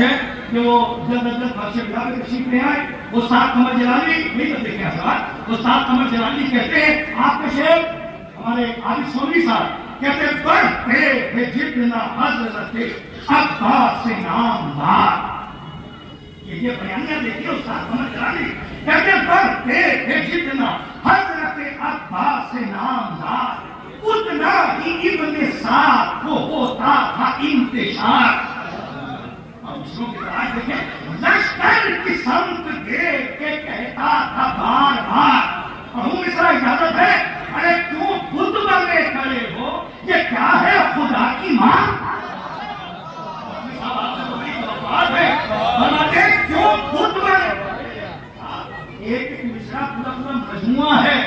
ہے کہ وہ جلد بادشاہ بلا کے تشریف لے آئے. استاد قمر جلالی نہیں تو دیکھیں سوال. استاد قمر جلالی کہتے ہیں آپ کے شعر ہمارے عابد سونی صاحب کہتے ہیں بڑھتے تھے جتنا حضرت عباس نامدار. یہ بیانیہ دیکھیے استاد قمر جلالی کہتے ہیں بڑھتے تھے جتنا حضرت عباس نامدار اتنا ہی ابن سعد کو ہوتا تھا انتشار. لشکر کی سمت دیکھ کے کہتا تھا بار بار اور اس طرح اجازت ہے ارے کیوں خود بنے کھڑے ہو یہ کیا ہے خدا کی ماں. کیوں خود بنے ایک مصرع پورا پورا مجموعہ ہے.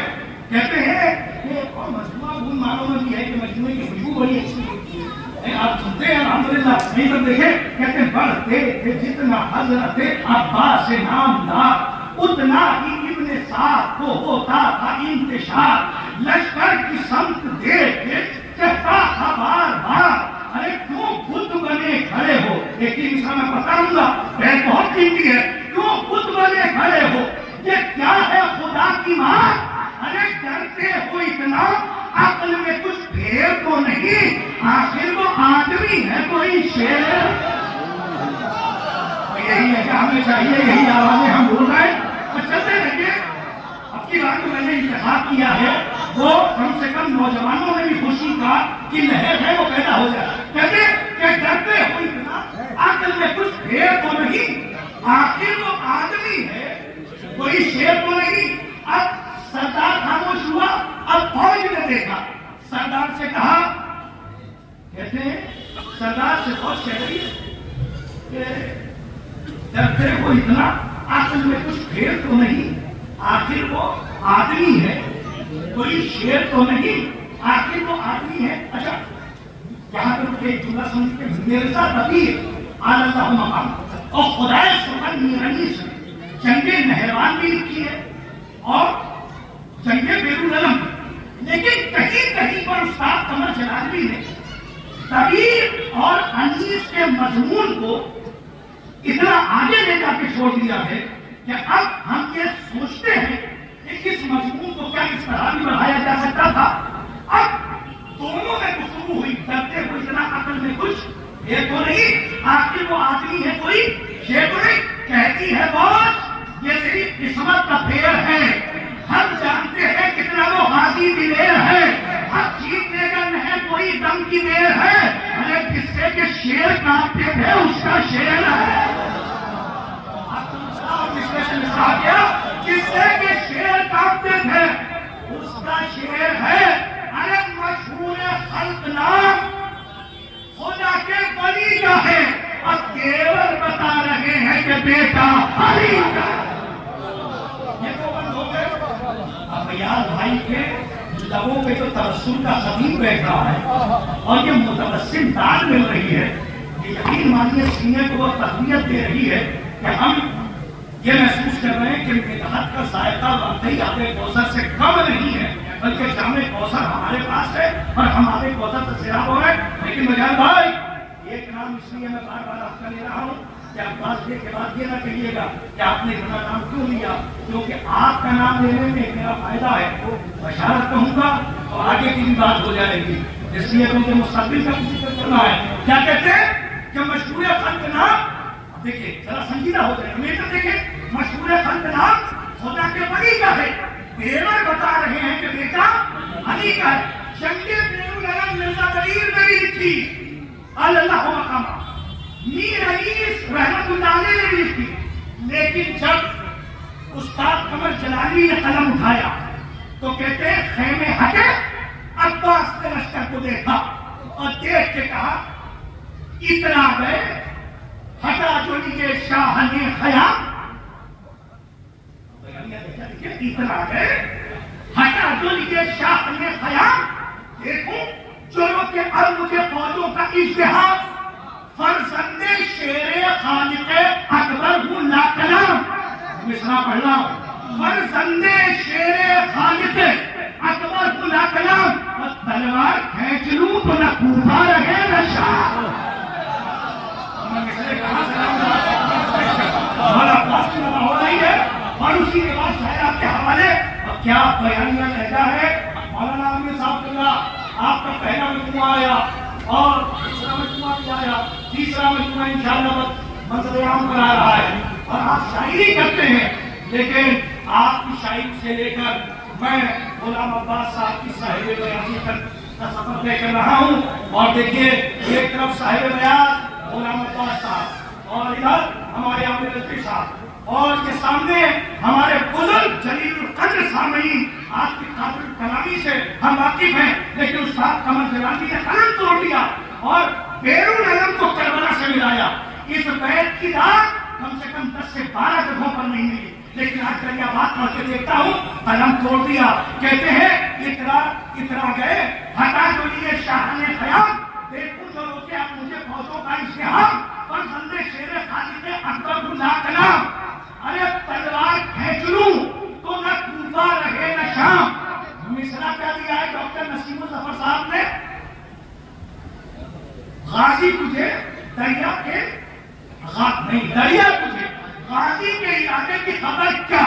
کہتے ہیں کہ اور مجموعہ ان معنوں میں بھی ہے کہ مجموعے کی خوشبو بڑی اچھی ہوتی ہے. آپ سنتے ہیں الحمدللہ. نہیں تو دیکھیں کہتے ہیں بڑھتے تھے جتنا حضرت عباس نامدار اتنا ہی ابن سعد کو ہوتا تھا انتشار. لشکر کی سمت دیکھ کے کہتا تھا بار بار ارے کیوں خود بنے کھڑے ہو. ایک ہی مثال میں بتاؤں گا بہت قیمتی ہے. کیوں خود بنے کھڑے ہو یہ کیا ہے خدا کی ماں. ارے ڈرتے ہو اتنا عقل میں کچھ پھیر تو نہیں آخر وہ آدمی ہے کوئی شیر. یہی ہے کہ ہمیں چاہیے یہی آوازیں ہم بول رہے ہیں اور چلتے رہیے. اب کی بات میں نے انتخاب کیا ہے وہ کم سے کم نوجوانوں میں بھی خوشی کا کہ لہر ہے وہ پیدا ہو جائے. کہتے کہ ڈرتے ہو اتنا عقل میں کچھ پھیر تو نہیں آخر وہ آدمی ہے کوئی شیر تو نہیں. اب سردار خاموش ہوا. اب فوج نے دیکھا سردار سے کہا کہتے ہیں سردار سے فوج کہہ رہی کہ ڈرتے ہو اتنا عقل میں کچھ پھیر تو نہیں آخر وہ آدمی ہے کوئی شیر تو نہیں آخر وہ آدمی ہے. اچھا یہاں پر ایک جملہ سمجھتے مرزا بقیر اعلی اللہ مقام اور خدائے سبحان میرانی سے جنگ نہروان بھی لکھی ہے اور جنگ بیرون علم. لیکن کہیں کہیں پر استاد قمر جلالی نے کبیر اور انیس کے مضمون کو اتنا آگے لے جا کے چھوڑ دیا ہے کہ اب ہم یہ سوچتے ہیں کہ اس مضمون کو کیا اس طرح بھی بڑھایا جا سکتا تھا. اب دونوں میں گفتگو ہوئی ڈرتے ہوئے اتنا عقل میں کچھ یہ تو نہیں آخر وہ آدمی ہے کوئی یہ تو نہیں. کہتی ہے بہت یہ تیری قسمت کا پھیر ہے. ہم جانتے ہیں کتنا وہ غازی دلیر ہے. اب جیتنے کا نہیں کوئی دم کی دیر ہے. ارے کس سے کہ شیر کانپتے تھے اس کا شیر ہے. کس سے کہ شیر کانپتے تھے اس کا شیر ہے. ارے مشہور خلق نام خدا کے ولی کا ہے. اب دیور بتا رہے ہیں کہ بیٹا علی کا. یار بھائی کے لبوں پہ تو تبسم کا خطیب بیٹھ رہا ہے اور یہ متبسم داد مل رہی ہے. یہ یقین مانیے سینے کو وہ تقویت دے رہی ہے کہ ہم یہ محسوس کر رہے ہیں کہ مدحت کا ذائقہ واقعی آب کوثر سے کم نہیں ہے بلکہ جام کوثر ہمارے پاس ہے اور ہمارے کوثر سے سیراب ہو رہے ہیں. لیکن مجال بھائی ایک نام اس لیے میں بار بار آپ کا لے رہا ہوں کہ آپ بات کے بعد یہ نہ کہیے گا کہ آپ نے اتنا نام کیوں لیا کیونکہ آپ کا نام لینے میں میرا فائدہ ہے. بشارت کہوں گا تو آگے کی بھی بات ہو جائے گی اس لیے کیونکہ مستقبل کا کسی پر کرنا ہے. کیا کہتے ہیں کہ مشہور خلق نام دیکھیے ذرا سنجیدہ ہو جائے. ہمیشہ دیکھیں مشہور خلق نام خدا کے ولی کا ہے. دیور بتا رہے ہیں کہ بیٹا علی کا ہے. جنگ بیرون علم مرزا بقیر میں بھی لکھی اللہ مقام میر انیس رحمت اللہ علیہ نے بھی لکھی. لیکن جب استاد قمر جلالی نے قلم اٹھایا تو کہتے ہیں خیمے ہٹے. عباس نے لشکر کو دیکھا اور دیکھ کے کہا اتنا گئے ہٹا جو لیے شاہ نے خیام. اتنا گئے ہٹا جو لیے شاہ نے خیام. دیکھو جو کے عرب کے فوجوں کا اجتہاد فرزند شیر خالق اکبر ہوں لا کلام. مصرع پڑھ رہا ہوں. فرزند شیر خالق اکبر ہوں لا کلام. تلوار کھینچ لوں تو نہ کوفہ رہے نہ شام. اور اسی کے بعد شاید آپ کے حوالے اب کیا بیانیہ لہجہ ہے. مولانا عامر صاحب اللہ آپ کا پہلا مجموعہ آیا اور دوسرا مجموعہ بھی آیا, تیسرا مجموعہ انشاءاللہ منظر عام پر آ رہا ہے. اور آپ شاعری کرتے ہیں, لیکن آپ کی شاعری سے لے کر میں غلام عباس صاحب کی صاحب بیانی تک کا سفر طے کر رہا ہوں. اور دیکھیے ایک طرف صاحب بیان غلام عباس صاحب اور ادھر ہمارے عامر رضوی صاحب, اور کے سامنے ہمارے بزرگ جلیل القدر سامعین. آپ کی قادر کلامی سے ہم واقف ہیں, لیکن استاد قمر جلالی نے قلم توڑ دیا اور بیرون علم کو کربلا سے ملایا. اس بیت کی رات کم سے کم 10 سے 12 جگہوں پر نہیں ملی, لیکن آج کل یہ بات پڑھ کے دیکھتا ہوں قلم توڑ دیا. کہتے ہیں اترا گئے ہٹا جو لیے شاہ نے خیام, دیکھوں جو روکے اب مجھے فوجوں کا اشتہام, پر زندے شیر خالد اکبر اللہ کلام. ارے تلوار کھینچ لوں تو نہ کوفہ رہے نہ شام. مصرع کیا دیا ہے ڈاکٹر نسیم الظفر صاحب نے, غازی تجھے دریا کے دریا تجھے غازی کے علاقے کی خبر کیا.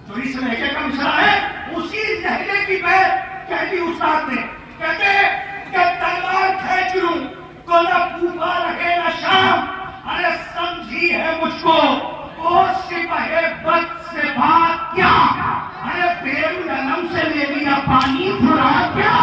جو اس لہجے کا مصرع ہے اسی لہجے کی بیت کہہ دی استاد نے. کہتے کہ تلوار کھینچ لوں تو نہ کوفہ رہے نہ شام. ارے سمجھی ہے مجھ کو اور سپاہ بد سے بات کیا. ارے بیرون علم سے لے لیا پانی پھرا کیا.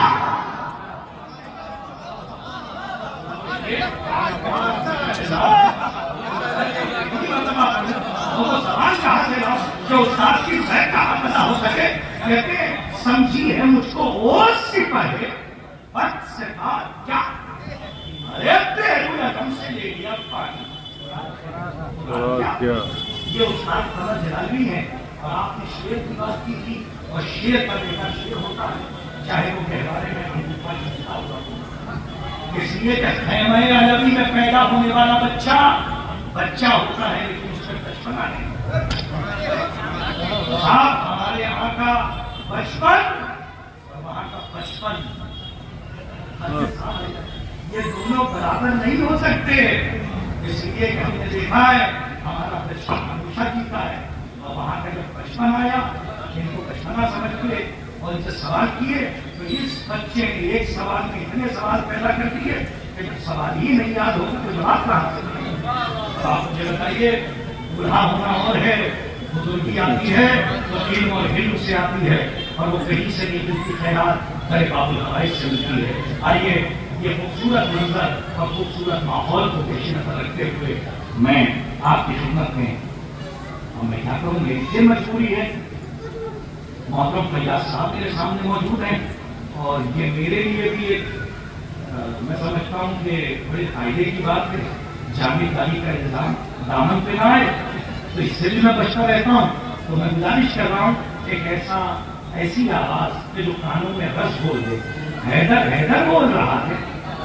جو استاد کی بیت کا پتہ ہو سکے, کہتے سمجھی ہے مجھ کو اور سپاہ بد سے بات کیا. ارے بیرون علم سے لے لیا پانی. یہ استاد قمر جلالی ہے, اور آپ نے شعر کی بات کی تھی, اور شعر پر دیکھا شعر ہوتا ہے چاہے وہ گہوارے میں اس لیے کہ خیمہ علوی میں پیدا ہونے والا بچہ ہوتا ہے, لیکن اس کا بچپنا نہیں. آپ ہمارے یہاں کا بچپن اور وہاں کا بچپن یہ دونوں برابر نہیں ہو سکتے. اس لیے کہ ہم نے دیکھا ہے ہمارا بچپن ہمیشہ جیتا ہے, اور وہاں کا جب بچپن آیا ان کو بچپنا سمجھ کے اور ان سے سوال کیے تو اس بچے نے ایک سوال میں اتنے سوال پیدا کر دیے کہ جب سوال ہی نہیں یاد ہوگا تو جواب کہاں سے ملے گا. آپ مجھے بتائیے, بوڑھا ہونا اور ہے, بزرگی آتی ہے تو علم اور علم سے آتی ہے, اور وہ کہیں سے نہیں ملتی خیرات در باب الحوائج سے ملتی ہے. آئیے یہ خوبصورت منظر اور خوبصورت ماحول کو پیش نظر رکھتے ہوئے میں آپ کی خدمت میں, اور میں کیا کروں, میری یہ مجبوری ہے. محترم فیاض صاحب میرے سامنے موجود ہیں, اور یہ میرے لیے بھی ایک میں سمجھتا ہوں کہ بڑے فائدے کی بات ہے. جامعداری کا انتظام دامن پہ نہ آئے, تو اس سے بھی میں بچتا رہتا ہوں. تو میں گزارش کر رہا ہوں ایک ایسی آواز کہ جو کانوں میں رس گھول دے. حیدر حیدر بول رہا ہے,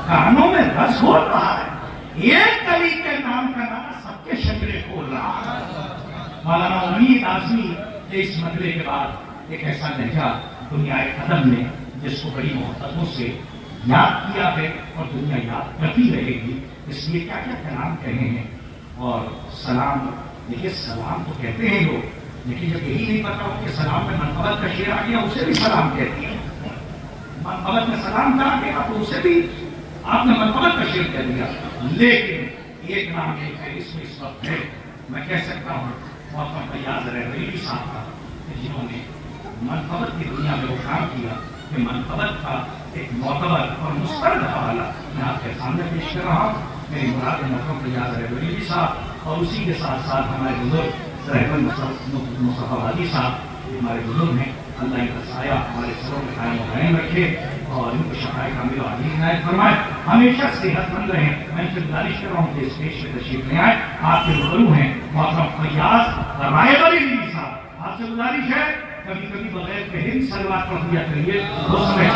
کانوں میں رس گھول رہا ہے, ایک کلی کے نام کا نام سب کے شجرے کھول رہا ہے. مولانا امید اعظمی کے اس مطلب کے بعد ایک ایسا لہجہ دنیا ادب نے جس کو بڑی محبتوں سے یاد کیا ہے اور دنیا یاد کرتی رہے گی. اس لیے کیا کیا کلام کہے ہیں. اور سلام, دیکھیے سلام تو کہتے ہیں لوگ, لیکن جب یہی نہیں پتا ہو کہ سلام میں منقبت کا شعر آ گیا اسے بھی سلام کہتی ہے. منقبت میں سلام کہا گیا تو اسے بھی آپ نے منقبت کا شعر کہہ دیا. لیکن ایک نام ایک ہے اس میں اس وقت ہے, میں کہہ سکتا ہوں محترم فیاض رحویلی صاحب کا, جنہوں نے منقبت کی دنیا میں وہ کام کیا کہ منقبت کا ایک معتبر اور مسترد حوالہ میں آپ کے سامنے پیش کر رہا ہوں. میری مراد محترم فیاض رحویلی صاحب, اور اسی کے ساتھ ساتھ ہمارے بزرگ رحمت مصطفیٰ وادی صاحب ہمارے بزرگ ہیں. اللہ ان کا سایہ ہمارے سروں میں قائم و قائم رکھے اور ان کو شفاء کامل و عاجل عنایت فرمائے. ہمیشہ صحت مند رہیں. میں ان سے گزارش کر رہا ہوں کہ اسٹیج پہ تشریف لے آئیں. آپ کے روبرو ہیں محترم فیاض رحویلی صاحب. آپ سے گزارش ہے کبھی کبھی بغیر کہیں صلوات پڑھ دیا کریے, اس میں